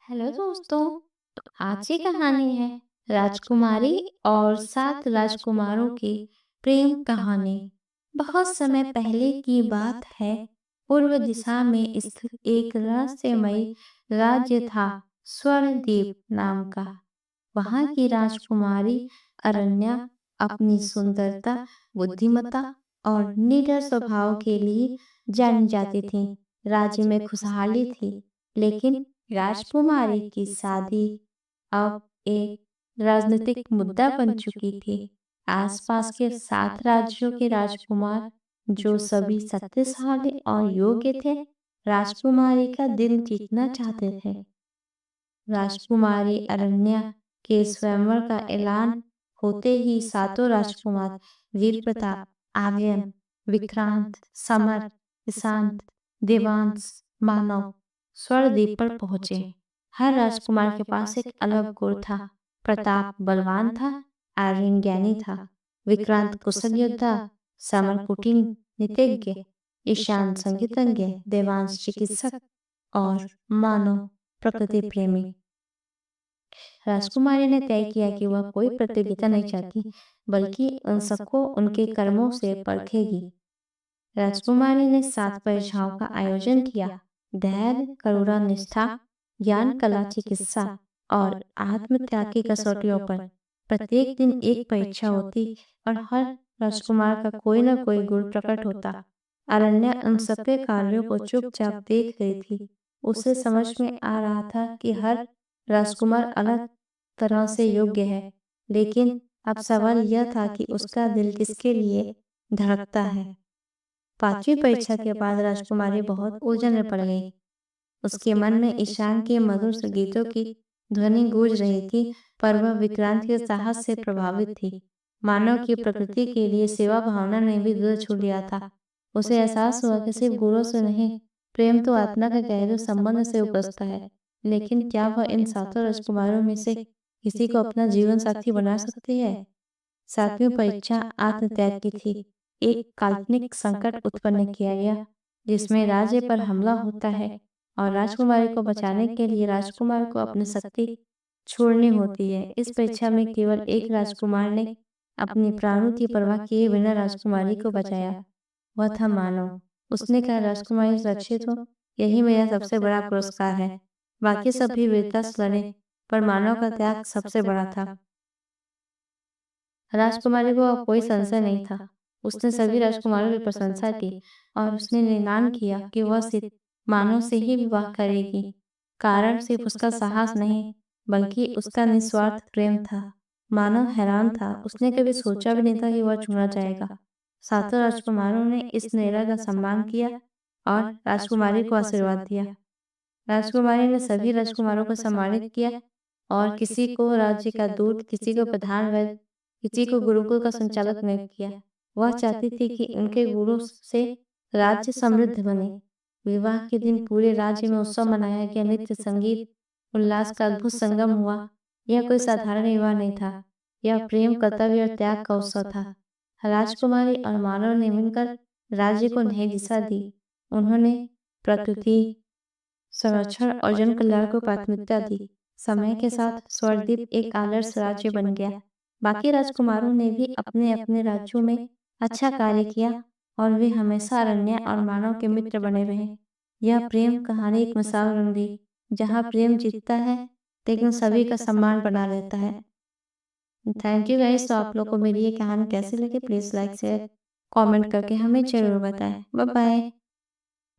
Hello दोस्तों। आज की कहानी है राजकुमारी और 7 राजकुमारों की प्रेम कहानी। बहुत समय पहले की बात है। पूर्व दिशा में स्थित एक रहस्यमयी राज्य था, स्वर्णद्वीप नाम का। वहाँ की राजकुमारी अरण्या अपनी सुंदरता, बुद्धिमत्ता और निडर स्वभाव के लिए जानी जाती थी। राज्य में खुशहाली थी, लेकिन राजकुमारी की शादी अब एक राजनीतिक मुद्दा बन चुकी थी। आसपास के 7 राज्यों के राजकुमार, जो सभी शक्तिशाली और योग्य थे, राजकुमारी का दिल जीतना चाहते थे। राजकुमारी अरण्या के स्वयंवर का ऐलान होते ही सातों राजकुमार वीर प्रताप, आर्यन, विक्रांत, समर, ईशांत, देवांश, मानव स्वर्णद्वीप पर पहुंचे। हर राजकुमार के पास एक अलग गुण था। प्रताप बलवान था, आर्यन ज्ञानी था, विक्रांत कुशल योद्धा, समर कुटिल नीतिज्ञ, ईशान संगीतज्ञ, देवांश चिकित्सक और मानव प्रकृति प्रेमी। राजकुमारी ने तय किया कि वह कोई प्रतियोगिता नहीं चाहती, बल्कि उन सबको उनके कर्मों से परखेगी। राजकुमारी ने 7 परीक्षाओं का आयोजन किया। धैर्य, करुणा, निष्ठा, ज्ञान, कला, चिकित्सा और आत्मत्याग की कसौटियों पर प्रत्येक दिन एक परीक्षा होती और हर राजकुमार का कोई न कोई गुण प्रकट होता। अरण्या उन सबके कार्यों को चुपचाप देख रही थी। उसे समझ में आ रहा था कि हर राजकुमार अलग तरह से योग्य है, लेकिन अब सवाल यह था कि उसका दिल किसके लिए धड़कता है। 5वीं परीक्षा के बाद राजकुमारी बहुत उलझन में पड़ गई। उसके मन में ईशान के मधुर से गीतों की ध्वनि गूंज रही थी, पर वह विक्रांत के साहस से प्रभावित थी। मानव की प्रकृति के लिए सेवा भावना ने भी दिल छू लिया था। उसे एहसास हुआ कि सिर्फ गुणों से नहीं, प्रेम तो आत्मा के गहरे संबंध से उपजता है। लेकिन क्या वह इन सातों राजकुमारों में से किसी को अपना जीवन साथी बना सकती है? 7वीं परीक्षा आत्मत्याग की थी। एक काल्पनिक संकट उत्पन्न किया गया, जिसमें राज्य पर हमला होता है और राजकुमारी को बचाने के लिए राजकुमार को अपनी शक्ति छोड़नी होती है। इस परीक्षा में केवल एक राजकुमार ने अपनी प्राणों की परवाह किए बिना राजकुमारी को बचाया। वह था मानव। उसने कहा, राजकुमारी सुरक्षित हो, यही मेरा सबसे बड़ा पुरस्कार है। बाकी सब भी वीरता से लड़े, पर मानव का त्याग सबसे बड़ा था। राजकुमारी को अब कोई संशय नहीं था। उसने सभी राजकुमारों की प्रशंसा की और उसने ऐलान किया कि वह सिर्फ मानव से ही विवाह करेगी। कारण सिर्फ उसका साहस नहीं, बल्कि उसका निस्वार्थ प्रेम था। मानव हैरान था। उसने कभी सोचा भी नहीं था कि वह चुना जाएगा। सातों राजकुमारों ने इस निर्णय का सम्मान किया और राजकुमारी को आशीर्वाद दिया। राजकुमारी ने सभी राजकुमारों को सम्मानित किया और किसी को राज्य का दूत, किसी को प्रधान वैद्य, किसी को गुरुकुल का संचालक नियुक्त किया। वह चाहती थी कि उनके गुरु से राज्य समृद्ध बने। विवाह के दिन पूरे राज्य में उत्सव मनाया गया। नृत्य, संगीत, उल्लास का अद्भुत संगम हुआ। यह कोई साधारण विवाह नहीं था, यह प्रेम, कर्तव्य और त्याग का उत्सव था। राजकुमारी और मानव ने मिलकर राज्य को नई दिशा दी। उन्होंने प्रकृति संरक्षण और जन कल्याण को प्राथमिकता दी। समय के साथ स्वर्णद्वीप एक आदर्श राज्य बन गया। बाकी राजकुमारों ने भी अपने अपने राज्यों में अच्छा कार्य किया और वे हमेशा अरण्या और मानव के मित्र बने रहे। यह प्रेम कहानी एक मिसाल बन गई, जहाँ प्रेम जीतता है, लेकिन सभी का सम्मान बना रहता है। Thank you guys. तो आप लोग को मेरी ये कहानी कैसी लगी, प्लीज़ लाइक शेयर कमेंट करके हमें जरूर बताएं। Bye bye.